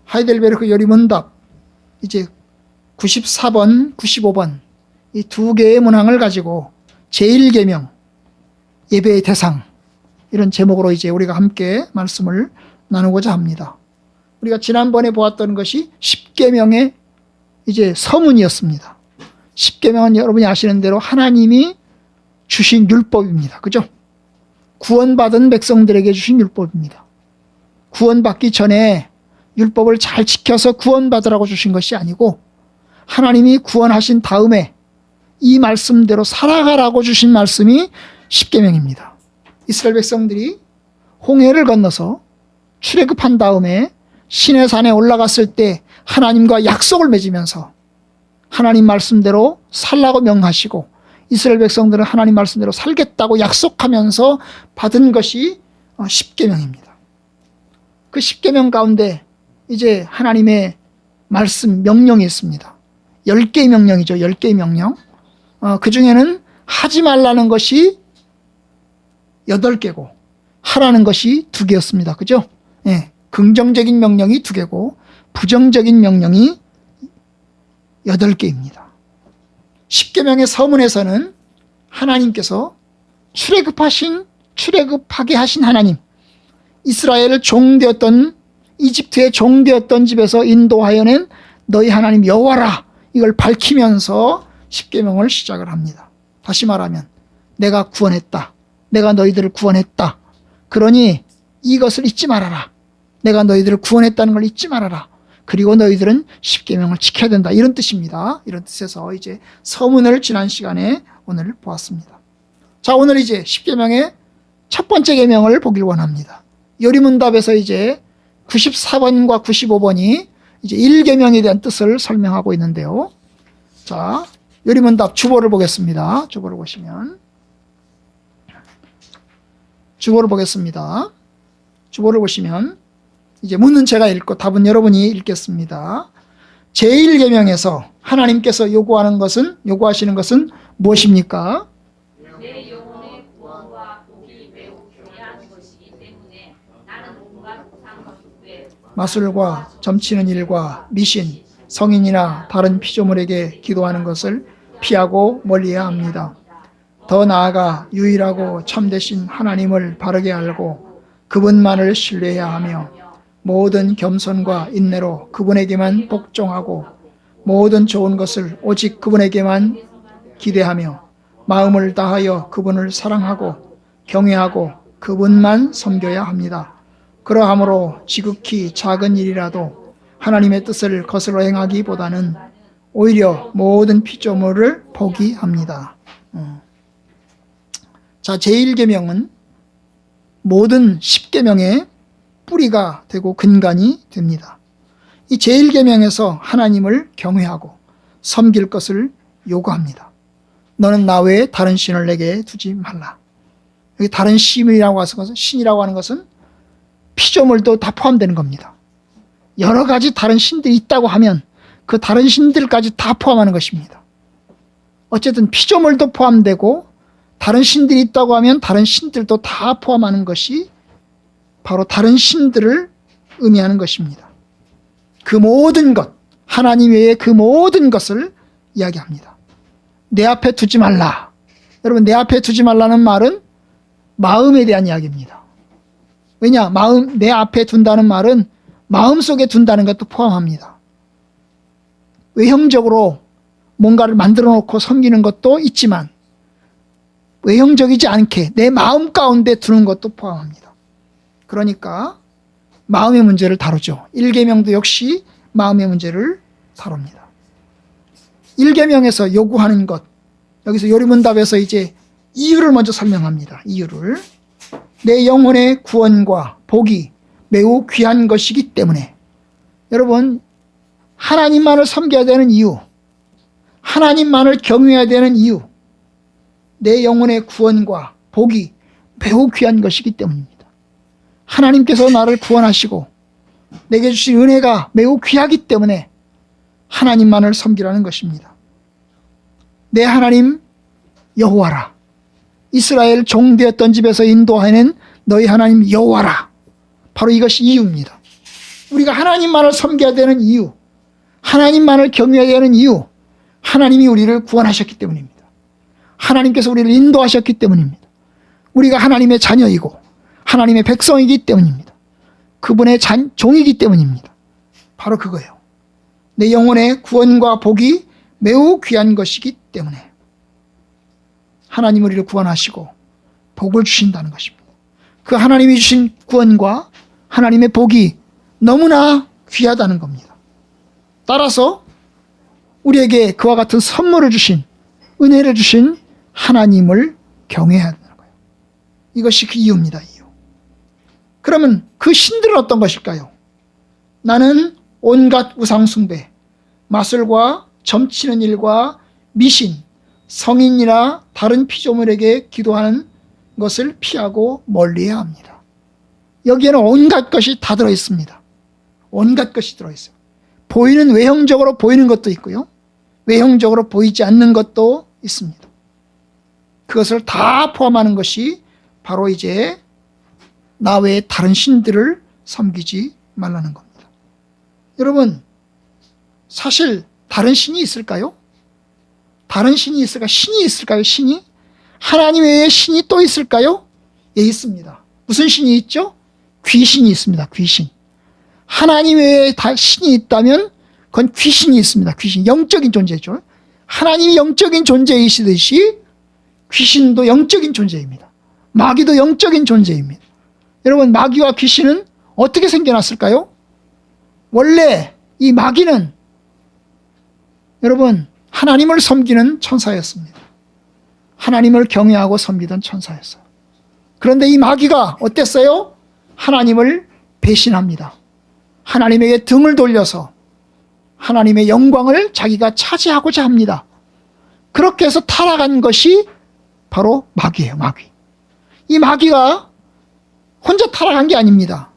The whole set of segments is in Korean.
하이델베르크 요리문답 이제 94번, 95번 이 두 개의 문항을 가지고 제1계명 예배의 대상 이런 제목으로 이제 우리가 함께 말씀을 나누고자 합니다. 우리가 지난번에 보았던 것이 10계명의 이제 서문이었습니다. 10계명은 여러분이 아시는 대로 하나님이 주신 율법입니다. 그죠? 구원받은 백성들에게 주신 율법입니다. 구원받기 전에 율법을 잘 지켜서 구원받으라고 주신 것이 아니고 하나님이 구원하신 다음에 이 말씀대로 살아가라고 주신 말씀이 10계명입니다. 이스라엘 백성들이 홍해를 건너서 출애굽한 다음에 시내산에 올라갔을 때 하나님과 약속을 맺으면서 하나님 말씀대로 살라고 명하시고 이스라엘 백성들은 하나님 말씀대로 살겠다고 약속하면서 받은 것이 10계명입니다. 그 10계명 가운데 이제 하나님의 말씀 명령이 있습니다. 10개의 명령이죠. 10개의 명령. 그 중에는 하지 말라는 것이 8개고 하라는 것이 2개였습니다. 그죠? 예, 긍정적인 명령이 2개고 부정적인 명령이 8개입니다. 10계명의 서문에서는 하나님께서 출애굽하게 하신 하나님, 이스라엘을 종되었던 이집트의 종되었던 집에서 인도하여 낸 너희 하나님 여호와라 이걸 밝히면서 10계명을 시작을 합니다. 다시 말하면 내가 구원했다. 내가 너희들을 구원했다. 그러니 이것을 잊지 말아라. 내가 너희들을 구원했다는 걸 잊지 말아라. 그리고 너희들은 10계명을 지켜야 된다. 이런 뜻입니다. 이런 뜻에서 이제 서문을 지난 시간에 오늘 보았습니다. 자, 오늘 이제 10계명의 첫 번째 계명을 보길 원합니다. 요리문답에서 이제 94번과 95번이 이제 1계명에 대한 뜻을 설명하고 있는데요. 자, 요리문답 주보를 보겠습니다. 주보를 보시면 주보를 보겠습니다. 주보를 보시면 이제 묻는 제가 읽고 답은 여러분이 읽겠습니다. 제1계명에서 하나님께서 요구하시는 것은 무엇입니까? 내 영혼의 구원과 복이 매우 귀한 것이기 때문에 나는 온갖 상속에 마술과 점치는 일과 미신, 성인이나 다른 피조물에게 기도하는 것을 피하고 멀리해야 합니다. 더 나아가 유일하고 참되신 하나님을 바르게 알고 그분만을 신뢰해야 하며 모든 겸손과 인내로 그분에게만 복종하고 모든 좋은 것을 오직 그분에게만 기대하며 마음을 다하여 그분을 사랑하고 경외하고 그분만 섬겨야 합니다. 그러함으로 지극히 작은 일이라도 하나님의 뜻을 거스러 행하기보다는 오히려 모든 피조물을 포기합니다. 자, 제1계명은 모든 10계명의 뿌리가 되고 근간이 됩니다. 이 제1계명에서 하나님을 경외하고 섬길 것을 요구합니다. 너는 나 외에 다른 신을 내게 두지 말라. 여기 다른 신이라고 하는 것은 피조물도 다 포함되는 겁니다. 여러 가지 다른 신들이 있다고 하면 그 다른 신들까지 다 포함하는 것입니다. 어쨌든 피조물도 포함되고 다른 신들이 있다고 하면 다른 신들도 다 포함하는 것이 바로 다른 신들을 의미하는 것입니다. 그 모든 것, 하나님 외에 그 모든 것을 이야기합니다. 내 앞에 두지 말라. 여러분, 내 앞에 두지 말라는 말은 마음에 대한 이야기입니다. 왜냐? 내 앞에 둔다는 말은 마음속에 둔다는 것도 포함합니다. 외형적으로 뭔가를 만들어 놓고 섬기는 것도 있지만 외형적이지 않게 내 마음 가운데 두는 것도 포함합니다. 그러니까 마음의 문제를 다루죠. 1계명도 역시 마음의 문제를 다룹니다. 1계명에서 요구하는 것, 여기서 요리문답에서 이제 이유를 먼저 설명합니다. 이유를. 내 영혼의 구원과 복이 매우 귀한 것이기 때문에. 여러분, 하나님만을 섬겨야 되는 이유, 하나님만을 경외해야 되는 이유, 내 영혼의 구원과 복이 매우 귀한 것이기 때문입니다. 하나님께서 나를 구원하시고 내게 주신 은혜가 매우 귀하기 때문에 하나님만을 섬기라는 것입니다. 내 하나님 여호와라. 이스라엘 종되었던 집에서 인도하는 너희 하나님 여호와라. 바로 이것이 이유입니다. 우리가 하나님만을 섬겨야 되는 이유, 하나님만을 경외해야 되는 이유, 하나님이 우리를 구원하셨기 때문입니다. 하나님께서 우리를 인도하셨기 때문입니다. 우리가 하나님의 자녀이고 하나님의 백성이기 때문입니다. 그분의 종이기 때문입니다. 바로 그거예요. 내 영혼의 구원과 복이 매우 귀한 것이기 때문에 하나님 우리를 구원하시고 복을 주신다는 것입니다. 그 하나님이 주신 구원과 하나님의 복이 너무나 귀하다는 겁니다. 따라서 우리에게 그와 같은 선물을 주신, 은혜를 주신 하나님을 경외해야 하는 거예요. 이것이 그 이유입니다. 이유. 그러면 그 신들은 어떤 것일까요? 나는 온갖 우상숭배, 마술과 점치는 일과 미신, 성인이나 다른 피조물에게 기도하는 것을 피하고 멀리해야 합니다. 여기에는 온갖 것이 다 들어있습니다. 온갖 것이 들어있어요. 보이는 외형적으로 보이는 것도 있고요. 외형적으로 보이지 않는 것도 있습니다. 그것을 다 포함하는 것이 바로 이제 나 외에 다른 신들을 섬기지 말라는 겁니다. 여러분, 사실 다른 신이 있을까요? 다른 신이 있을까요? 신이 있을까요? 신이? 하나님 외에 신이 또 있을까요? 예, 있습니다. 무슨 신이 있죠? 귀신이 있습니다. 귀신. 하나님 외에 다 신이 있다면 그건 귀신이 있습니다. 귀신. 영적인 존재죠. 하나님이 영적인 존재이시듯이 귀신도 영적인 존재입니다. 마귀도 영적인 존재입니다. 여러분, 마귀와 귀신은 어떻게 생겨났을까요? 원래 이 마귀는 여러분 하나님을 섬기는 천사였습니다. 하나님을 경외하고 섬기던 천사였어요. 그런데 이 마귀가 어땠어요? 하나님을 배신합니다. 하나님에게 등을 돌려서 하나님의 영광을 자기가 차지하고자 합니다. 그렇게 해서 타락한 것이 바로 마귀예요. 마귀. 이 마귀가 혼자 타락한 게 아닙니다.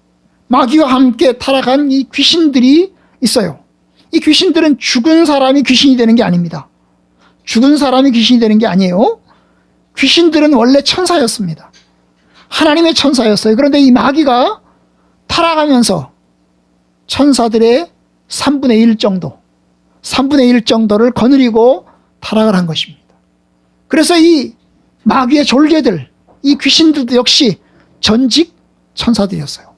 마귀와 함께 타락한 이 귀신들이 있어요. 이 귀신들은 죽은 사람이 귀신이 되는 게 아닙니다. 죽은 사람이 귀신이 되는 게 아니에요. 귀신들은 원래 천사였습니다. 하나님의 천사였어요. 그런데 이 마귀가 타락하면서 천사들의 3분의 1 정도, 3분의 1 정도를 거느리고 타락을 한 것입니다. 그래서 이 마귀의 졸개들, 이 귀신들도 역시 전직 천사들이었어요.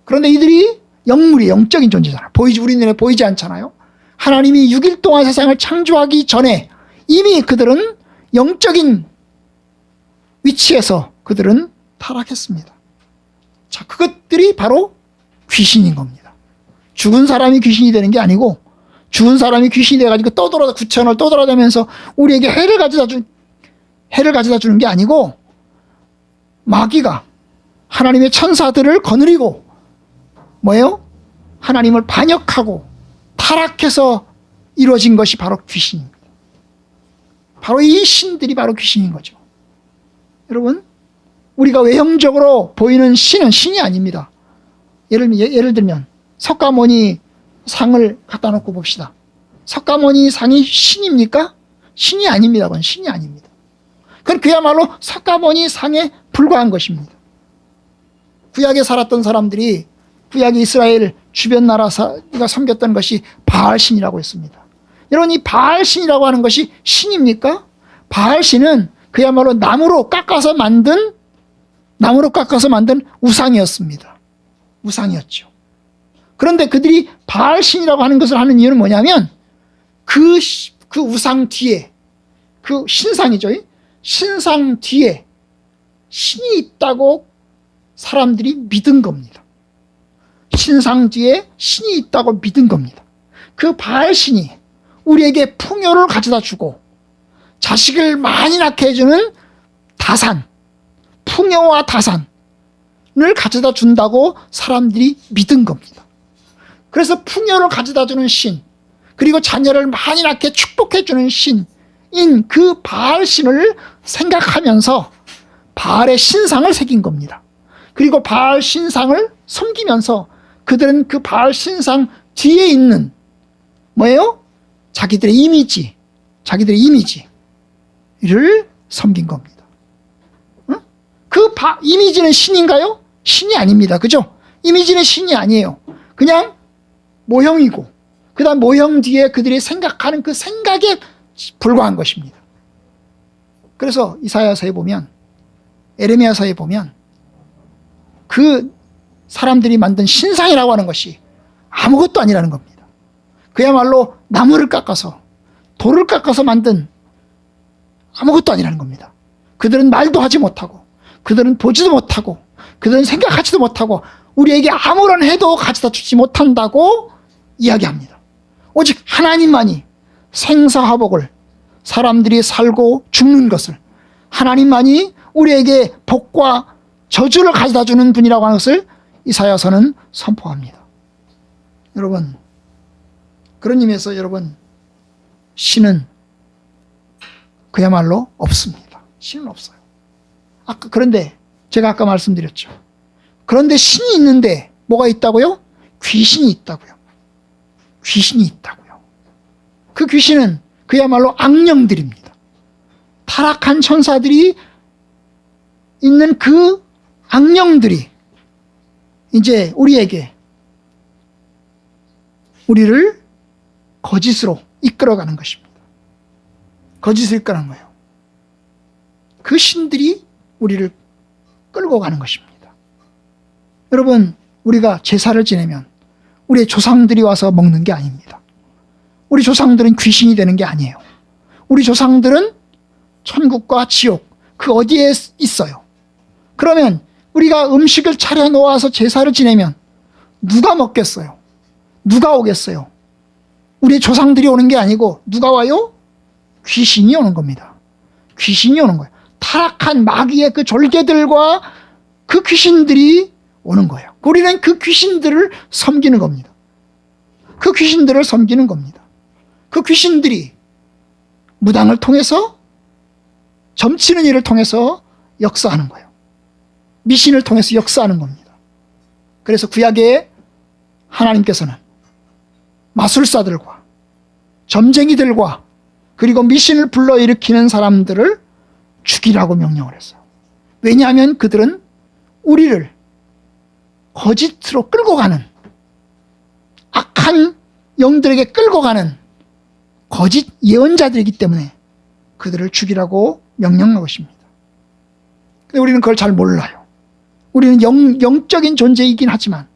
그런데 이들이 영물이 영적인 존재잖아요. 우리 눈에 보이지 않잖아요. 하나님이 6일 동안 세상을 창조하기 전에 이미 그들은 영적인 위치에서 그들은 타락했습니다. 자, 그것들이 바로 귀신인 겁니다. 죽은 사람이 귀신이 되는 게 아니고 죽은 사람이 귀신이 돼가지고 구천을 떠돌아다니면서 우리에게 해를 가져다 주는 게 아니고 마귀가 하나님의 천사들을 거느리고 뭐예요? 하나님을 반역하고 타락해서 이루어진 것이 바로 귀신입니다. 바로 이 신들이 바로 귀신인 거죠. 여러분, 우리가 외형적으로 보이는 신은 신이 아닙니다. 예를 들면 석가모니 상을 갖다 놓고 봅시다. 석가모니 상이 신입니까? 신이 아닙니다. 그건 신이 아닙니다. 그건 그야말로 석가모니 상에 불과한 것입니다. 구약에 살았던 사람들이 구약의 이스라엘 주변 나라가 섬겼던 것이 바알신이라고 했습니다. 여러분, 이 바알신이라고 하는 것이 신입니까? 바알신은 그야말로 나무로 깎아서 만든 우상이었습니다. 우상이었죠. 그런데 그들이 바알신이라고 하는 것을 하는 이유는 뭐냐면 그 우상 뒤에, 그 신상이죠. 신상 뒤에 신이 있다고 사람들이 믿은 겁니다. 신상 뒤에 신이 있다고 믿은 겁니다. 그 바알신이 우리에게 풍요를 가져다 주고 자식을 많이 낳게 해주는 다산, 풍요와 다산을 가져다 준다고 사람들이 믿은 겁니다. 그래서 풍요를 가져다 주는 신, 그리고 자녀를 많이 낳게 축복해 주는 신인 그 바알신을 생각하면서 바알의 신상을 새긴 겁니다. 그리고 바알 신상을 섬기면서 그들은 그 바알 신상 뒤에 있는 뭐예요? 자기들의 이미지를 섬긴 겁니다. 응? 그 이미지는 신인가요? 신이 아닙니다. 그죠? 이미지는 신이 아니에요. 그냥 모형이고 그 다음 모형 뒤에 그들이 생각하는 그 생각에 불과한 것입니다. 그래서 이사야서에 보면, 에레미야서에 보면 그 사람들이 만든 신상이라고 하는 것이 아무것도 아니라는 겁니다. 그야말로 나무를 깎아서 돌을 깎아서 만든 아무것도 아니라는 겁니다. 그들은 말도 하지 못하고 그들은 보지도 못하고 그들은 생각하지도 못하고 우리에게 아무런 해도 가져다 주지 못한다고 이야기합니다. 오직 하나님만이 생사화복을, 사람들이 살고 죽는 것을, 하나님만이 우리에게 복과 저주를 가져다 주는 분이라고 하는 것을 이사야서는 선포합니다. 여러분, 그런 의미에서 여러분, 신은 그야말로 없습니다. 신은 없어요. 그런데 제가 아까 말씀드렸죠. 그런데 신이 있는데 뭐가 있다고요? 귀신이 있다고요. 귀신이 있다고요. 그 귀신은 그야말로 악령들입니다. 타락한 천사들이 있는 그 악령들이 이제 우리를 거짓으로 이끌어가는 것입니다. 거짓을 이끌어가는 거예요. 그 신들이 우리를 끌고 가는 것입니다. 여러분, 우리가 제사를 지내면 우리의 조상들이 와서 먹는 게 아닙니다. 우리 조상들은 귀신이 되는 게 아니에요. 우리 조상들은 천국과 지옥, 그 어디에 있어요. 그러면 우리가 음식을 차려 놓아서 제사를 지내면 누가 먹겠어요? 누가 오겠어요? 우리 조상들이 오는 게 아니고 누가 와요? 귀신이 오는 겁니다. 귀신이 오는 거예요. 타락한 마귀의 그 졸개들과 그 귀신들이 오는 거예요. 우리는 그 귀신들을 섬기는 겁니다. 그 귀신들을 섬기는 겁니다. 그 귀신들이 무당을 통해서, 점치는 일을 통해서 역사하는 거예요. 미신을 통해서 역사하는 겁니다. 그래서 구약에 하나님께서는 마술사들과 점쟁이들과 그리고 미신을 불러일으키는 사람들을 죽이라고 명령을 했어요. 왜냐하면 그들은 우리를 거짓으로 끌고 가는, 악한 영들에게 끌고 가는 거짓 예언자들이기 때문에 그들을 죽이라고 명령한 것입니다. 근데 우리는 그걸 잘 몰라요. 우리는 영적인 존재이긴 하지만,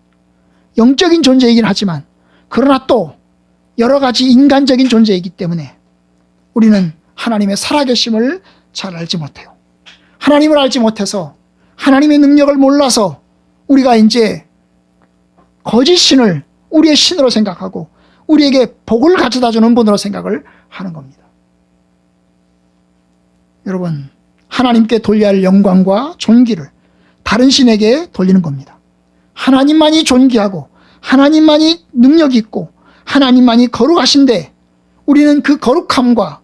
그러나 또 여러 가지 인간적인 존재이기 때문에 우리는 하나님의 살아계심을 잘 알지 못해요. 하나님을 알지 못해서, 하나님의 능력을 몰라서 우리가 이제 거짓 신을 우리의 신으로 생각하고 우리에게 복을 가져다 주는 분으로 생각을 하는 겁니다. 여러분, 하나님께 돌려야 할 영광과 존귀를 다른 신에게 돌리는 겁니다. 하나님만이 존귀하고 하나님만이 능력 있고 하나님만이 거룩하신데 우리는 그 거룩함과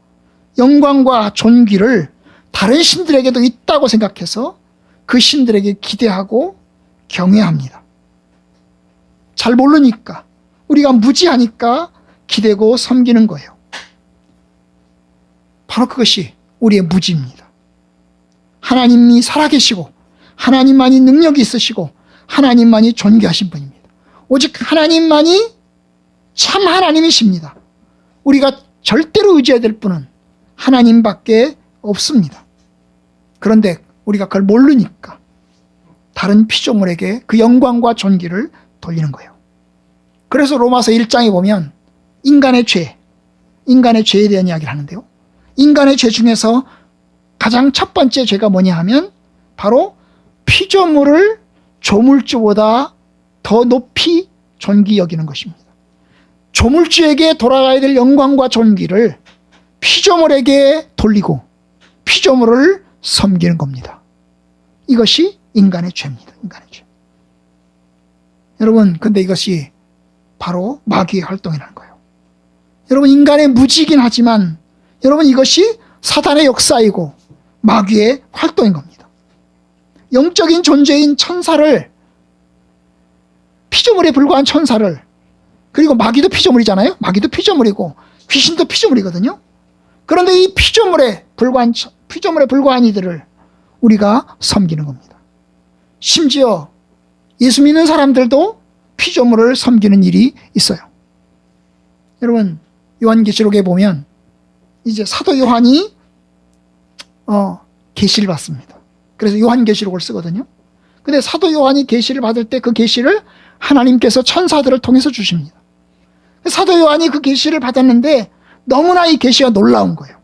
영광과 존귀를 다른 신들에게도 있다고 생각해서 그 신들에게 기대하고 경외합니다. 잘 모르니까, 우리가 무지하니까 기대고 섬기는 거예요. 바로 그것이 우리의 무지입니다. 하나님이 살아계시고 하나님만이 능력이 있으시고 하나님만이 존귀하신 분입니다. 오직 하나님만이 참 하나님이십니다. 우리가 절대로 의지해야 될 분은 하나님밖에 없습니다. 그런데 우리가 그걸 모르니까 다른 피조물에게 그 영광과 존귀를 돌리는 거예요. 그래서 로마서 1장에 보면 인간의 죄에 대한 이야기를 하는데요. 인간의 죄 중에서 가장 첫 번째 죄가 뭐냐 하면 바로 피조물을 조물주보다 더 높이 존귀 여기는 것입니다. 조물주에게 돌아가야 될 영광과 존귀를 피조물에게 돌리고 피조물을 섬기는 겁니다. 이것이 인간의 죄입니다. 인간의 죄. 여러분, 근데 이것이 바로 마귀의 활동이라는 거예요. 여러분, 인간의 무지이긴 하지만 여러분, 이것이 사단의 역사이고 마귀의 활동인 겁니다. 영적인 존재인 천사를, 피조물에 불과한 천사를, 그리고 마귀도 피조물이잖아요. 마귀도 피조물이고 귀신도 피조물이거든요. 그런데 이 피조물에 불과한 이들을 우리가 섬기는 겁니다. 심지어 예수 믿는 사람들도 피조물을 섬기는 일이 있어요. 여러분, 요한계시록에 보면 이제 사도 요한이 계시를 받습니다. 그래서 요한계시록을 쓰거든요. 근데 사도 요한이 계시를 받을 때 그 계시를 하나님께서 천사들을 통해서 주십니다. 사도 요한이 그 계시를 받았는데 너무나 이 계시가 놀라운 거예요.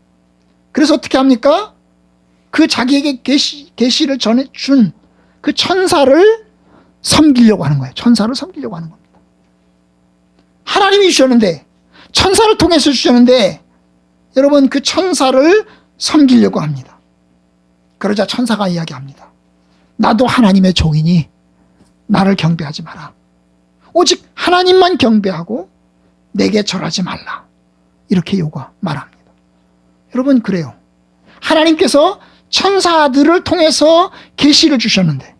그래서 어떻게 합니까? 그 자기에게 계시를 전해 준 그 천사를 섬기려고 하는 거예요. 천사를 섬기려고 하는 겁니다. 하나님이 주셨는데, 천사를 통해서 주셨는데, 여러분 그 천사를 섬기려고 합니다. 그러자 천사가 이야기합니다. 나도 하나님의 종이니 나를 경배하지 마라. 오직 하나님만 경배하고 내게 절하지 말라. 이렇게 말합니다. 여러분, 그래요. 하나님께서 천사들을 통해서 계시를 주셨는데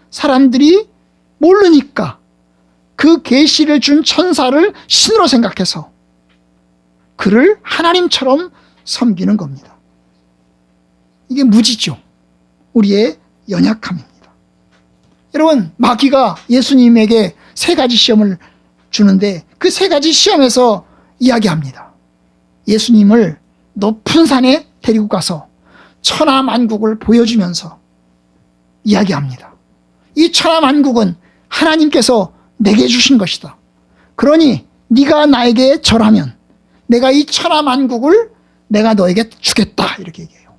사람들이 모르니까 그 계시를 준 천사를 신으로 생각해서 그를 하나님처럼 섬기는 겁니다. 이게 무지죠. 우리의 연약함입니다. 여러분, 마귀가 예수님에게 3가지 시험을 주는데 그 3가지 시험에서 이야기합니다. 예수님을 높은 산에 데리고 가서 천하만국을 보여주면서 이야기합니다. 이 천하만국은 하나님께서 내게 주신 것이다. 그러니 네가 나에게 절하면 내가 이 천하만국을 내가 너에게 주겠다. 이렇게 얘기해요.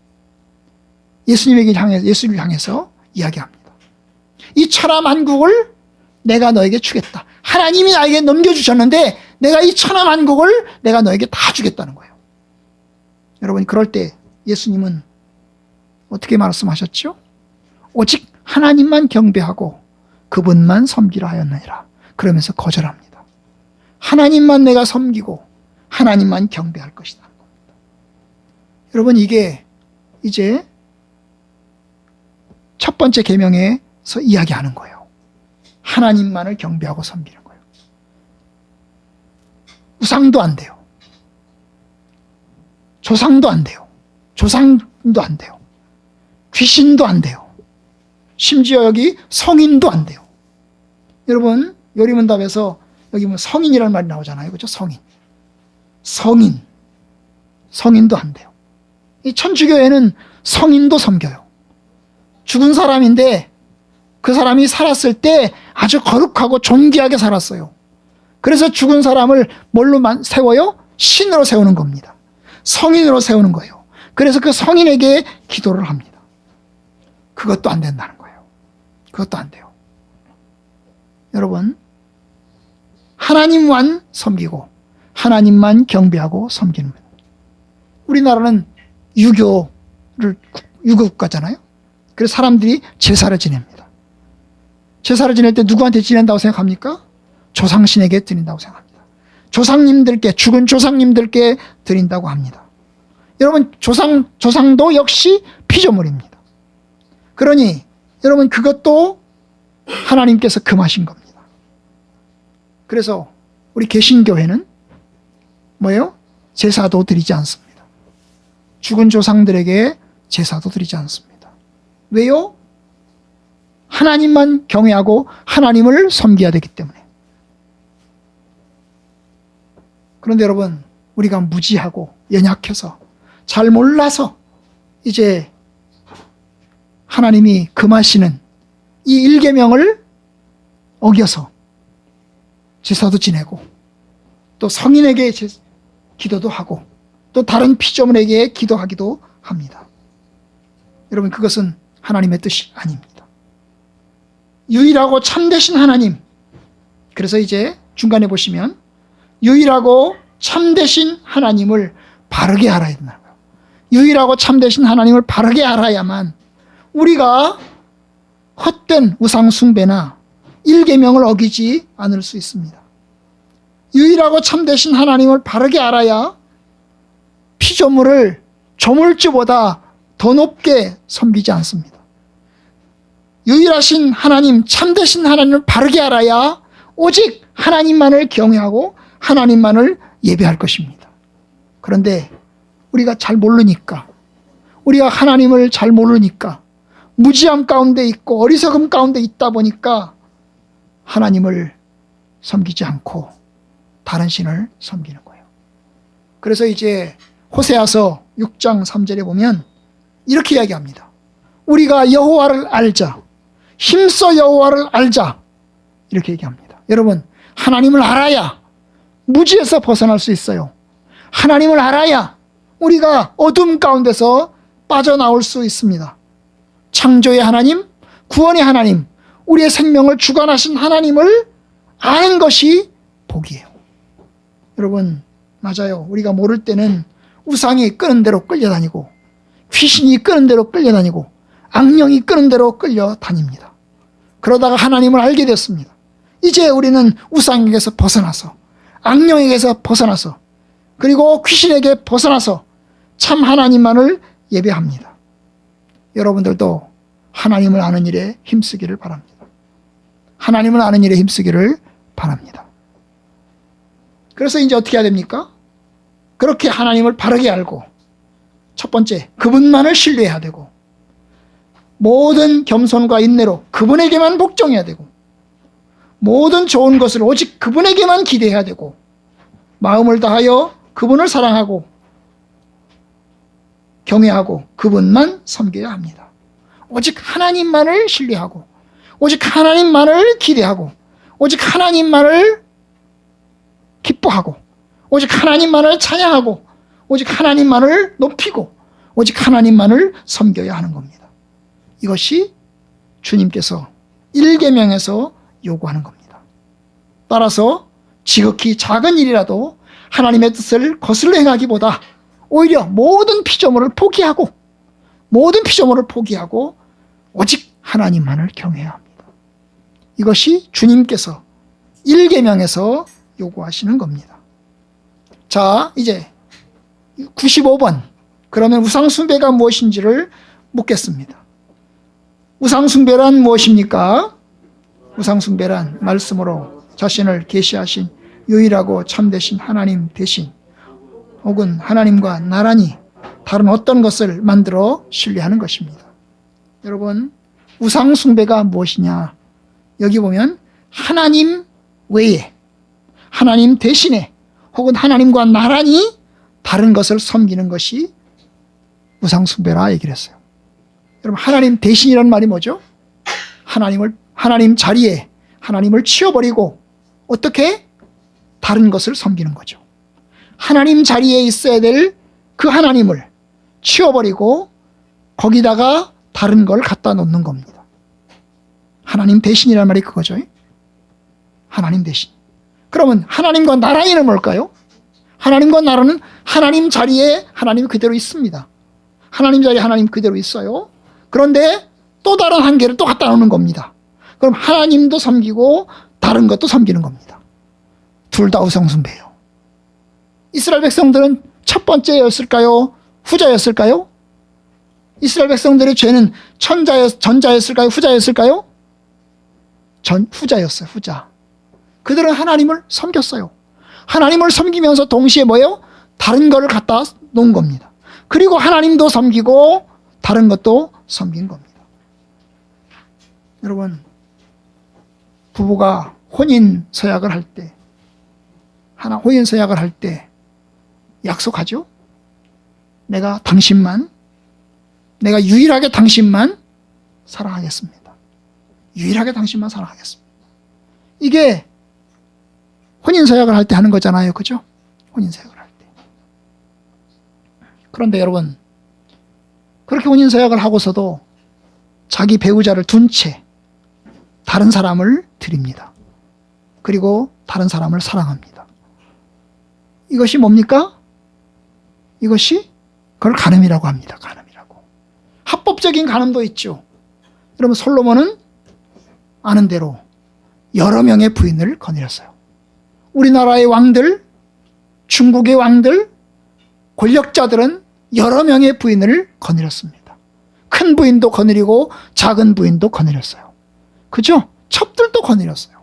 예수를 향해서 이야기합니다. 이 천하만국을 내가 너에게 주겠다. 하나님이 나에게 넘겨주셨는데 내가 이 천하만국을 내가 너에게 다 주겠다는 거예요. 여러분, 그럴 때 예수님은 어떻게 말씀하셨죠? 오직 하나님만 경배하고 그분만 섬기라 하였느니라. 그러면서 거절합니다. 하나님만 내가 섬기고 하나님만 경배할 것이다. 여러분, 이게 이제 첫 번째 계명에서 이야기하는 거예요. 하나님만을 경배하고 섬기는 거예요. 우상도 안 돼요. 조상도 안 돼요. 조상도 안 돼요. 귀신도 안 돼요. 심지어 여기 성인도 안 돼요. 여러분, 요리문답에서 여기 뭐 성인이라는 말이 나오잖아요. 그렇죠? 성인도 안 돼요. 이 천주교에는 성인도 섬겨요. 죽은 사람인데 그 사람이 살았을 때 아주 거룩하고 존귀하게 살았어요. 그래서 죽은 사람을 뭘로 세워요? 신으로 세우는 겁니다. 성인으로 세우는 거예요. 그래서 그 성인에게 기도를 합니다. 그것도 안 된다는 거예요. 그것도 안 돼요. 여러분, 하나님만 섬기고 하나님만 경배하고 섬기는 거예요. 우리나라는 유교국가잖아요. 그래서 사람들이 제사를 지냅니다. 제사를 지낼 때 누구한테 지낸다고 생각합니까? 조상신에게 드린다고 생각합니다. 조상님들께, 죽은 조상님들께 드린다고 합니다. 여러분, 조상도 역시 피조물입니다. 그러니 여러분, 그것도 하나님께서 금하신 겁니다. 그래서 우리 개신교회는 뭐예요? 제사도 드리지 않습니다. 죽은 조상들에게 제사도 드리지 않습니다. 왜요? 하나님만 경외하고 하나님을 섬겨야 되기 때문에. 그런데 여러분, 우리가 무지하고 연약해서 잘 몰라서 이제 하나님이 금하시는 이 1계명을 어겨서 제사도 지내고 또 성인에게 기도도 하고 또 다른 피조물에게 기도하기도 합니다. 여러분, 그것은 하나님의 뜻이 아닙니다. 유일하고 참되신 하나님, 그래서 이제 중간에 보시면 유일하고 참되신 하나님을 바르게 알아야 된다는 거예요. 유일하고 참되신 하나님을 바르게 알아야만 우리가 헛된 우상 숭배나 1계명을 어기지 않을 수 있습니다. 유일하고 참되신 하나님을 바르게 알아야 피조물을 조물주보다 더 높게 섬기지 않습니다. 유일하신 하나님, 참되신 하나님을 바르게 알아야 오직 하나님만을 경외하고 하나님만을 예배할 것입니다. 그런데 우리가 잘 모르니까, 우리가 하나님을 잘 모르니까 무지함 가운데 있고 어리석음 가운데 있다 보니까 하나님을 섬기지 않고 다른 신을 섬기는 거예요. 그래서 이제 호세아서 6장 3절에 보면 이렇게 이야기합니다. 우리가 여호와를 알자. 힘써 여호와를 알자. 이렇게 얘기합니다. 여러분, 하나님을 알아야 무지에서 벗어날 수 있어요. 하나님을 알아야 우리가 어둠 가운데서 빠져나올 수 있습니다. 창조의 하나님, 구원의 하나님, 우리의 생명을 주관하신 하나님을 아는 것이 복이에요. 여러분, 맞아요. 우리가 모를 때는 우상이 끄는 대로 끌려다니고 귀신이 끄는 대로 끌려다니고 악령이 끄는 대로 끌려다닙니다. 그러다가 하나님을 알게 됐습니다. 이제 우리는 우상에게서 벗어나서 악령에게서 벗어나서 그리고 귀신에게 벗어나서 참 하나님만을 예배합니다. 여러분들도 하나님을 아는 일에 힘쓰기를 바랍니다. 하나님을 아는 일에 힘쓰기를 바랍니다. 그래서 이제 어떻게 해야 됩니까? 그렇게 하나님을 바르게 알고 첫 번째, 그분만을 신뢰해야 되고 모든 겸손과 인내로 그분에게만 복종해야 되고 모든 좋은 것을 오직 그분에게만 기대해야 되고 마음을 다하여 그분을 사랑하고 경외하고 그분만 섬겨야 합니다. 오직 하나님만을 신뢰하고 오직 하나님만을 기대하고 오직 하나님만을 기뻐하고 오직 하나님만을 찬양하고 오직 하나님만을 높이고 오직 하나님만을 섬겨야 하는 겁니다. 이것이 주님께서 1계명에서 요구하는 겁니다. 따라서 지극히 작은 일이라도 하나님의 뜻을 거슬러 행하기보다 오히려 모든 피조물을 포기하고 오직 하나님만을 경외해야 합니다. 이것이 주님께서 1계명에서 요구하시는 겁니다. 자, 이제 95번. 그러면 우상숭배가 무엇인지를 묻겠습니다. 우상숭배란 무엇입니까? 우상숭배란 말씀으로 자신을 계시하신 유일하고 참되신 하나님 대신 혹은 하나님과 나란히 다른 어떤 것을 만들어 신뢰하는 것입니다. 여러분, 우상숭배가 무엇이냐? 여기 보면 하나님 외에 하나님 대신에 혹은 하나님과 나란히 다른 것을 섬기는 것이 우상숭배라 얘기를 했어요. 여러분, 하나님 대신이라는 말이 뭐죠? 하나님 자리에 하나님을 치워버리고 어떻게? 다른 것을 섬기는 거죠. 하나님 자리에 있어야 될 그 하나님을 치워버리고 거기다가 다른 걸 갖다 놓는 겁니다. 하나님 대신이라는 말이 그거죠. 하나님 대신. 그러면 하나님과 나란히는 뭘까요? 하나님과 나라는 하나님 자리에 하나님이 그대로 있습니다. 하나님 자리에 하나님 그대로 있어요. 그런데 또 다른 한계를 또 갖다 놓는 겁니다. 그럼 하나님도 섬기고 다른 것도 섬기는 겁니다. 둘 다 우상숭배예요. 이스라엘 백성들은 첫 번째였을까요? 후자였을까요? 이스라엘 백성들의 죄는 전자였을까요? 후자였을까요? 후자였어요. 후자. 그들은 하나님을 섬겼어요. 하나님을 섬기면서 동시에 뭐예요? 다른 것을 갖다 놓은 겁니다. 그리고 하나님도 섬기고 다른 것도 섬긴 겁니다. 여러분, 부부가 혼인 서약을 할 때 약속하죠? 내가 유일하게 당신만 사랑하겠습니다. 유일하게 당신만 사랑하겠습니다. 이게 혼인서약을 할 때 하는 거잖아요. 그죠? 혼인서약을 할 때. 그런데 여러분, 그렇게 혼인서약을 하고서도 자기 배우자를 둔 채 다른 사람을 드립니다. 그리고 다른 사람을 사랑합니다. 이것이 뭡니까? 이것이 그걸 간음이라고 합니다. 간음이라고. 합법적인 간음도 있죠. 여러분, 솔로몬은 아는 대로 여러 명의 부인을 거느렸어요. 우리나라의 왕들, 중국의 왕들, 권력자들은 여러 명의 부인을 거느렸습니다. 큰 부인도 거느리고 작은 부인도 거느렸어요. 그죠? 첩들도 거느렸어요.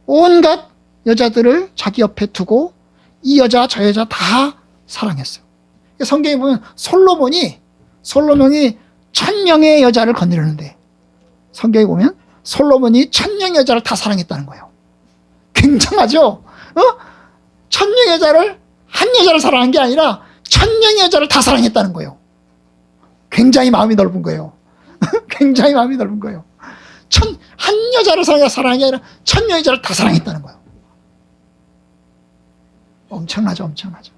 온갖 여자들을 자기 옆에 두고 이 여자 저 여자 다 사랑했어요. 성경에 보면 솔로몬이 1000명의 여자를 거느렸는데 성경에 보면 솔로몬이 1000명의 여자를 다 사랑했다는 거예요. 굉장하죠? 천명 여자를, 한 여자를 사랑한 게 아니라 천명의 여자를 다 사랑했다는 거예요. 굉장히 마음이 넓은 거예요. 굉장히 마음이 넓은 거예요. 한 여자를 사랑한 게 아니라 천명의 여자를 다 사랑했다는 거예요. 엄청나죠, 엄청나죠.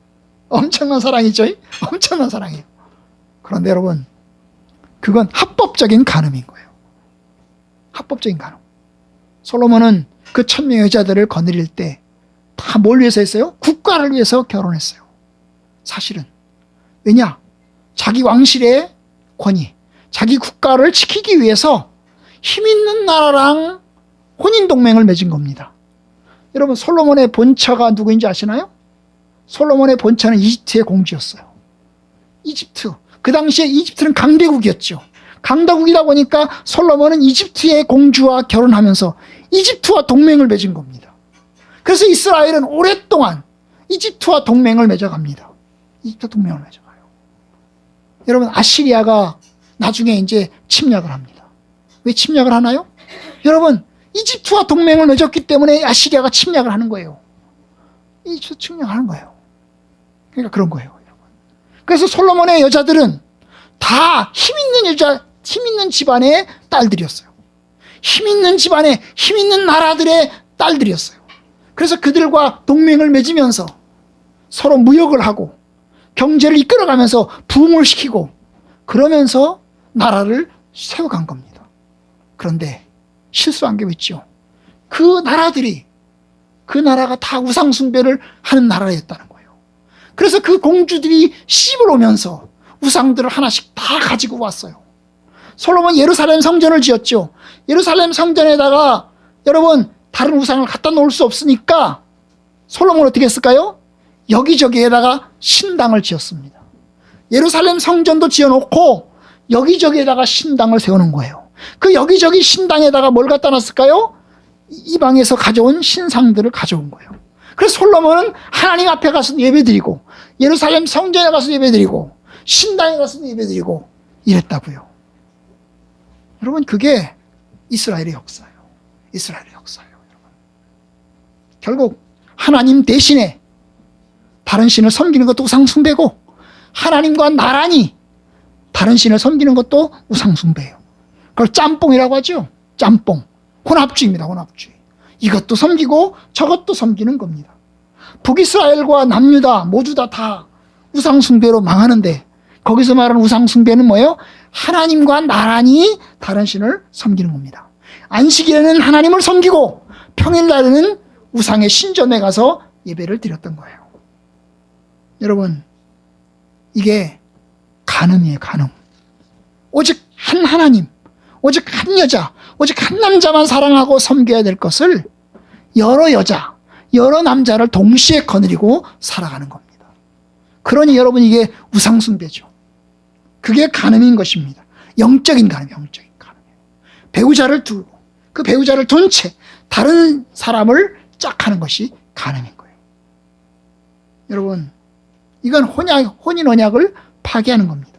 엄청난 사랑이죠. 엄청난 사랑이에요. 그런데 여러분, 그건 합법적인 간음인 거예요. 합법적인 간음. 솔로몬은 그 천명의 여자들을 거느릴 때 다 뭘 위해서 했어요? 국가를 위해서 결혼했어요. 사실은. 왜냐? 자기 왕실의 권위, 자기 국가를 지키기 위해서 힘 있는 나라랑 혼인동맹을 맺은 겁니다. 여러분, 솔로몬의 본처가 누구인지 아시나요? 솔로몬의 본처는 이집트의 공주였어요. 이집트. 그 당시에 이집트는 강대국이었죠. 강대국이다 보니까 솔로몬은 이집트의 공주와 결혼하면서 이집트와 동맹을 맺은 겁니다. 그래서 이스라엘은 오랫동안 이집트와 동맹을 맺어갑니다. 이집트 동맹을 맺어가요. 여러분, 아시리아가 나중에 이제 침략을 합니다. 왜 침략을 하나요? 여러분, 이집트와 동맹을 맺었기 때문에 아시리아가 침략을 하는 거예요. 이집트 침략하는 거예요. 그러니까 그런 거예요, 여러분. 그래서 솔로몬의 여자들은 다 힘 있는 여자, 힘 있는 집안의 딸들이었어요. 힘 있는 집안의, 힘 있는 나라들의 딸들이었어요. 그래서 그들과 동맹을 맺으면서 서로 무역을 하고 경제를 이끌어가면서 부흥을 시키고 그러면서 나라를 세워간 겁니다. 그런데 실수한 게 있죠. 그 나라가 다 우상숭배를 하는 나라였다는 거예요. 그래서 그 공주들이 시집을 오면서 우상들을 하나씩 다 가지고 왔어요. 솔로몬 예루살렘 성전을 지었죠. 예루살렘 성전에다가 여러분 다른 우상을 갖다 놓을 수 없으니까 솔로몬은 어떻게 했을까요? 여기저기에다가 신당을 지었습니다. 예루살렘 성전도 지어놓고 여기저기에다가 신당을 세우는 거예요. 그 여기저기 신당에다가 뭘 갖다 놨을까요? 이방에서 가져온 신상들을 가져온 거예요. 그래서 솔로몬은 하나님 앞에 가서 예배드리고 예루살렘 성전에 가서 예배드리고 신당에 가서 예배드리고 이랬다고요. 여러분, 그게 이스라엘의 역사예요. 이스라엘의 역사예요. 여러분. 결국 하나님 대신에 다른 신을 섬기는 것도 우상숭배고 하나님과 나란히 다른 신을 섬기는 것도 우상숭배예요. 그걸 짬뽕이라고 하죠. 짬뽕. 혼합주의입니다. 혼합주의. 이것도 섬기고 저것도 섬기는 겁니다. 북이스라엘과 남유다 모두 다 우상숭배로 망하는데 거기서 말하는 우상숭배는 뭐예요? 하나님과 나란히 다른 신을 섬기는 겁니다. 안식일에는 하나님을 섬기고 평일날에는 우상의 신전에 가서 예배를 드렸던 거예요. 여러분, 이게 간음이에요. 간음. 오직 한 하나님, 오직 한 여자, 오직 한 남자만 사랑하고 섬겨야 될 것을 여러 여자, 여러 남자를 동시에 거느리고 살아가는 겁니다. 그러니 여러분, 이게 우상숭배죠. 그게 간음인 것입니다. 영적인 간음, 영적인 간음이에요. 배우자를 두고 그 배우자를 둔 채 다른 사람을 짝하는 것이 간음인 거예요. 여러분, 이건 혼인 언약을 파괴하는 겁니다.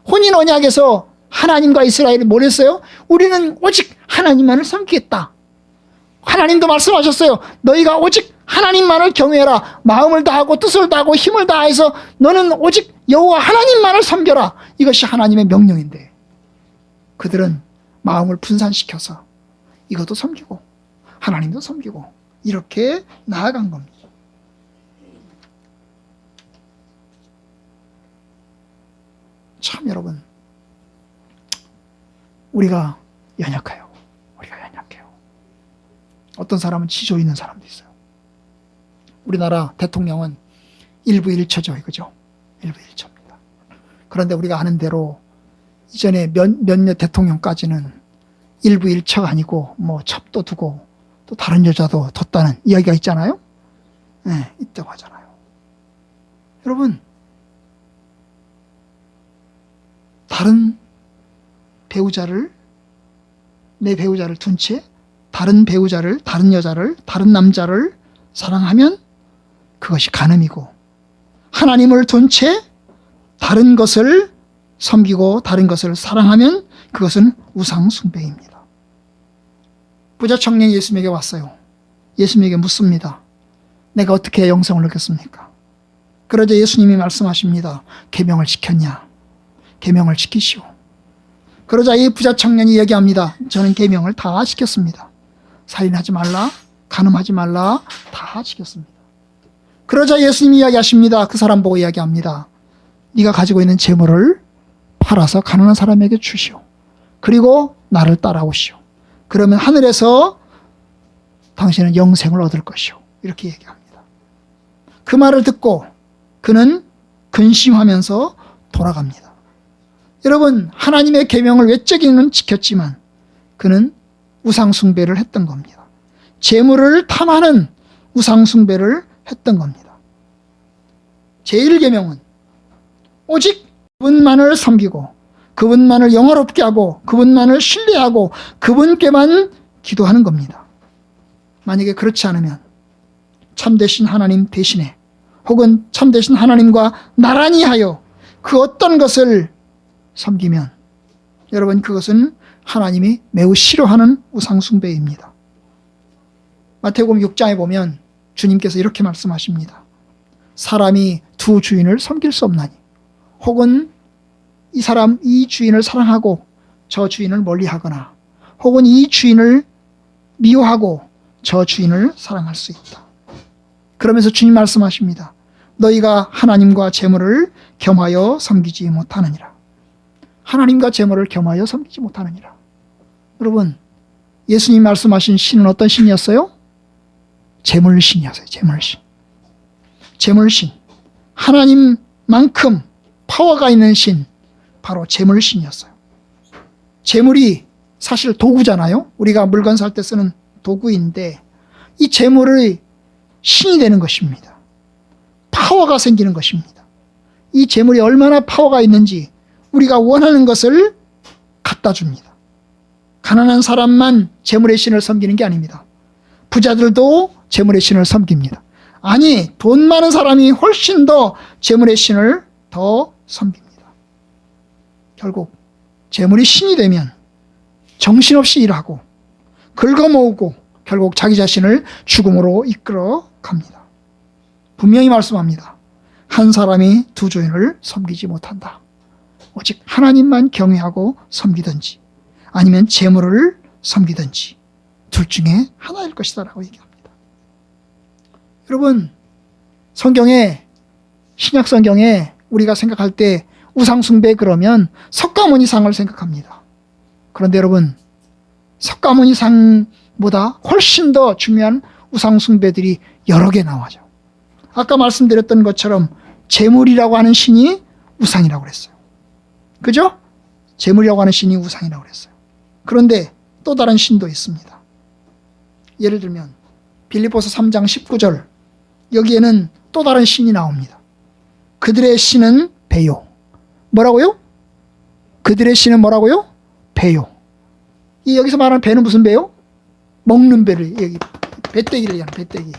혼인 언약에서 하나님과 이스라엘이 뭘 했어요? 우리는 오직 하나님만을 섬기겠다. 하나님도 말씀하셨어요. 너희가 오직 하나님만을 경외해라. 마음을 다하고 뜻을 다하고 힘을 다해서 너는 오직 여호와 하나님만을 섬겨라. 이것이 하나님의 명령인데 그들은 마음을 분산시켜서 이것도 섬기고 하나님도 섬기고 이렇게 나아간 겁니다. 참 여러분, 우리가 연약해요. 우리가 연약해요. 어떤 사람은 지조 있는 사람도 있어요. 우리나라 대통령은 일부 일처죠, 그죠? 일부 일처입니다. 그런데 우리가 아는 대로 이전에 몇몇 대통령까지는 일부 일처가 아니고 뭐 첩도 두고 또 다른 여자도 뒀다는 이야기가 있잖아요. 네, 있다고 하잖아요. 여러분, 다른 배우자를, 내 배우자를 둔 채 다른 배우자를, 다른 여자를, 다른 남자를 사랑하면 그것이 간음이고, 하나님을 둔 채 다른 것을 섬기고 다른 것을 사랑하면 그것은 우상 숭배입니다. 부자 청년이 예수님에게 왔어요. 예수님에게 묻습니다. 내가 어떻게 영생을 얻겠습니까? 그러자 예수님이 말씀하십니다. 계명을 지켰냐? 계명을 지키시오. 그러자 이 부자 청년이 얘기합니다. 저는 계명을 다 지켰습니다. 살인하지 말라, 간음하지 말라, 다 지켰습니다. 그러자 예수님이 이야기하십니다. 그 사람 보고 이야기합니다. 네가 가지고 있는 재물을 팔아서 가난한 사람에게 주시오. 그리고 나를 따라오시오. 그러면 하늘에서 당신은 영생을 얻을 것이오. 이렇게 얘기합니다. 그 말을 듣고 그는 근심하면서 돌아갑니다. 여러분, 하나님의 계명을 외적인은 지켰지만 그는 우상숭배를 했던 겁니다. 재물을 탐하는 우상숭배를 했던 겁니다. 제1계명은 오직 그분만을 섬기고 그분만을 영화롭게 하고 그분만을 신뢰하고 그분께만 기도하는 겁니다. 만약에 그렇지 않으면 참되신 하나님 대신에 혹은 참되신 하나님과 나란히 하여 그 어떤 것을 섬기면 여러분 그것은 하나님이 매우 싫어하는 우상숭배입니다. 마태복음 6장에 보면 주님께서 이렇게 말씀하십니다. 사람이 두 주인을 섬길 수 없나니 혹은 이 주인을 사랑하고 저 주인을 멀리하거나 혹은 이 주인을 미워하고 저 주인을 사랑할 수 있다. 그러면서 주님 말씀하십니다. 너희가 하나님과 재물을 겸하여 섬기지 못하느니라. 하나님과 재물을 겸하여 섬기지 못하느니라. 여러분, 예수님 말씀하신 신은 어떤 신이었어요? 재물신이었어요. 재물신. 재물신. 하나님만큼 파워가 있는 신, 바로 재물신이었어요. 재물이 사실 도구잖아요. 우리가 물건 살 때 쓰는 도구인데 이 재물의 신이 되는 것입니다. 파워가 생기는 것입니다. 이 재물이 얼마나 파워가 있는지 우리가 원하는 것을 갖다 줍니다. 가난한 사람만 재물의 신을 섬기는 게 아닙니다. 부자들도 재물의 신을 섬깁니다. 아니, 돈 많은 사람이 훨씬 더 재물의 신을 더 섬깁니다. 결국 재물이 신이 되면 정신없이 일하고 긁어모으고 결국 자기 자신을 죽음으로 이끌어 갑니다. 분명히 말씀합니다. 한 사람이 두 주인을 섬기지 못한다. 오직 하나님만 경외하고 섬기든지 아니면 재물을 섬기든지 둘 중에 하나일 것이다 라고 얘기합니다. 여러분, 성경에, 신약 성경에 우리가 생각할 때 우상숭배 그러면 석가모니상을 생각합니다. 그런데 여러분, 석가모니상보다 훨씬 더 중요한 우상숭배들이 여러 개 나와요. 아까 말씀드렸던 것처럼 재물이라고 하는 신이 우상이라고 그랬어요. 그죠? 재물이라고 하는 신이 우상이라고 그랬어요. 그런데 또 다른 신도 있습니다. 예를 들면 빌립보서 3장 19절, 여기에는 또 다른 신이 나옵니다. 그들의 신은 배요. 뭐라고요? 그들의 신은 뭐라고요? 배요. 이 여기서 말하는 배는 무슨 배요? 먹는 배를, 여기 배때기를 얘기하는 배때기.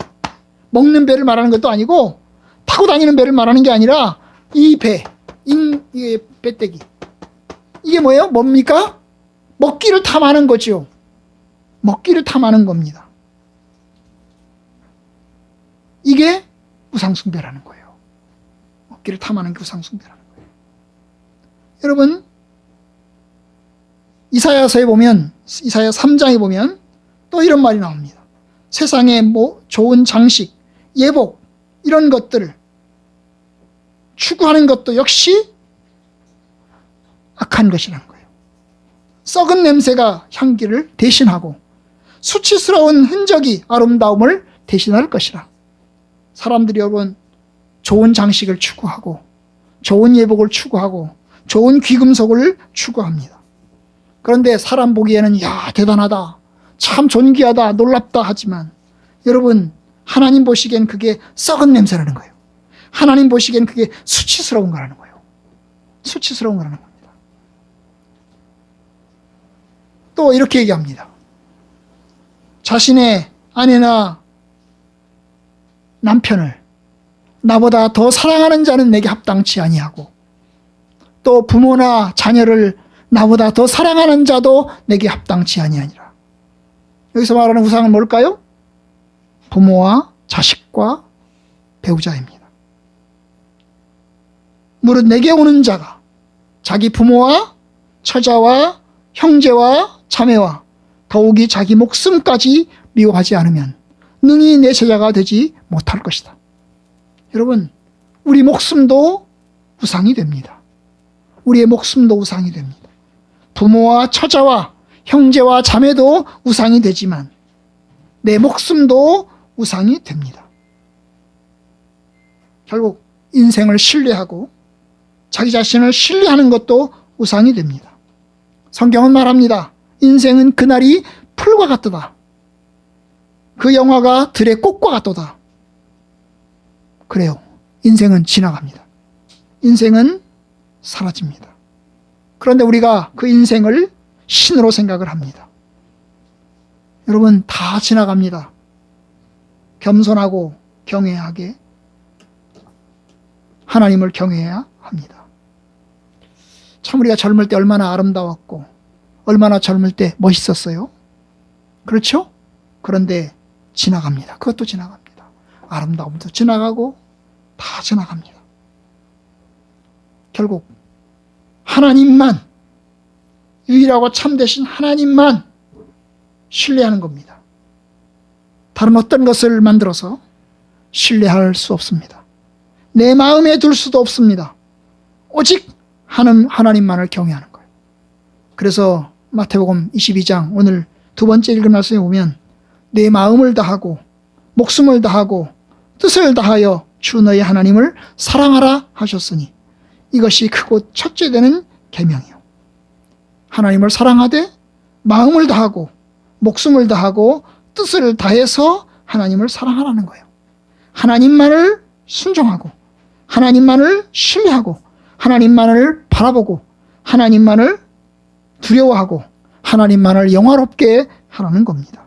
먹는 배를 말하는 것도 아니고 타고 다니는 배를 말하는 게 아니라 이 배, 이게 배때기. 이게 뭐예요? 뭡니까? 먹기를 탐하는 거죠. 먹기를 탐하는 겁니다. 이게 우상숭배라는 거예요. 먹기를 탐하는 게 우상숭배라는 거예요. 여러분, 이사야서에 보면, 이사야 3장에 보면 또 이런 말이 나옵니다. 세상에 뭐 좋은 장식, 예복 이런 것들을 추구하는 것도 역시 악한 것이라는 거예요. 썩은 냄새가 향기를 대신하고 수치스러운 흔적이 아름다움을 대신할 것이라. 사람들이 여러분 좋은 장식을 추구하고 좋은 예복을 추구하고 좋은 귀금속을 추구합니다. 그런데 사람 보기에는 야 대단하다, 참 존귀하다, 놀랍다 하지만 여러분 하나님 보시기엔 그게 썩은 냄새라는 거예요. 하나님 보시기엔 그게 수치스러운 거라는 거예요. 수치스러운 거라는 겁니다. 또 이렇게 얘기합니다. 자신의 아내나 남편을 나보다 더 사랑하는 자는 내게 합당치 아니하고 또 부모나 자녀를 나보다 더 사랑하는 자도 내게 합당치 아니하니라. 여기서 말하는 우상은 뭘까요? 부모와 자식과 배우자입니다. 무릇 내게 오는 자가 자기 부모와 처자와 형제와 자매와 더욱이 자기 목숨까지 미워하지 않으면 능히 내 제자가 되지 못할 것이다. 여러분, 우리 목숨도 우상이 됩니다. 우리의 목숨도 우상이 됩니다. 부모와 처자와 형제와 자매도 우상이 되지만 내 목숨도 우상이 됩니다. 결국 인생을 신뢰하고 자기 자신을 신뢰하는 것도 우상이 됩니다. 성경은 말합니다. 인생은 그날이 풀과 같도다. 그 영화가 들의 꽃과 같도다. 그래요. 인생은 지나갑니다. 인생은 사라집니다. 그런데 우리가 그 인생을 신으로 생각을 합니다. 여러분, 다 지나갑니다. 겸손하고 경외하게 하나님을 경외해야 합니다. 참 우리가 젊을 때 얼마나 아름다웠고 얼마나 젊을 때 멋있었어요. 그렇죠? 그런데 지나갑니다. 그것도 지나갑니다. 아름다움도 지나가고 다 지나갑니다. 결국 하나님만, 유일하고 참되신 하나님만 신뢰하는 겁니다. 다른 어떤 것을 만들어서 신뢰할 수 없습니다. 내 마음에 둘 수도 없습니다. 오직 하나님만을 경외하는 거예요. 그래서 마태복음 22장 오늘 두 번째 읽은 말씀에 보면 내 마음을 다하고 목숨을 다하고 뜻을 다하여 주 너의 하나님을 사랑하라 하셨으니 이것이 크고 첫째 되는 계명이요. 하나님을 사랑하되 마음을 다하고 목숨을 다하고 뜻을 다해서 하나님을 사랑하라는 거예요. 하나님만을 순종하고 하나님만을 신뢰하고 하나님만을 바라보고 하나님만을 두려워하고 하나님만을 영화롭게 하라는 겁니다.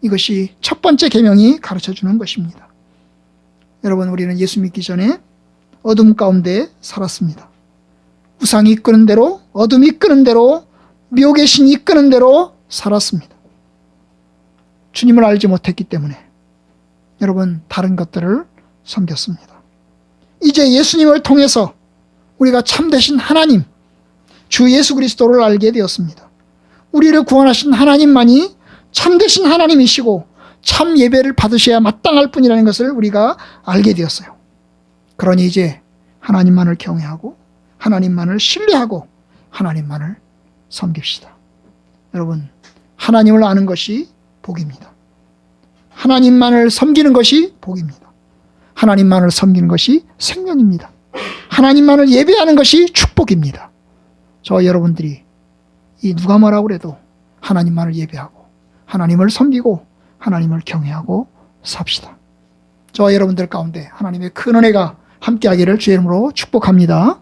이것이 첫 번째 계명이 가르쳐주는 것입니다. 여러분, 우리는 예수 믿기 전에 어둠 가운데 살았습니다. 우상이 이끄는 대로, 어둠이 이끄는 대로, 미혹의 신이 이끄는 대로 살았습니다. 주님을 알지 못했기 때문에 여러분, 다른 것들을 섬겼습니다. 이제 예수님을 통해서 우리가 참되신 하나님, 주 예수 그리스도를 알게 되었습니다. 우리를 구원하신 하나님만이 참되신 하나님이시고 참 예배를 받으셔야 마땅할 뿐이라는 것을 우리가 알게 되었어요. 그러니 이제 하나님만을 경외하고 하나님만을 신뢰하고 하나님만을 섬깁시다. 여러분, 하나님을 아는 것이 복입니다. 하나님만을 섬기는 것이 복입니다. 하나님만을 섬기는 것이 생명입니다. 하나님만을 예배하는 것이 축복입니다. 저 여러분들이 이 누가 뭐라고 그래도 하나님만을 예배하고 하나님을 섬기고 하나님을 경외하고 삽시다. 저 여러분들 가운데 하나님의 큰 은혜가 함께하기를 주의 이름으로 축복합니다.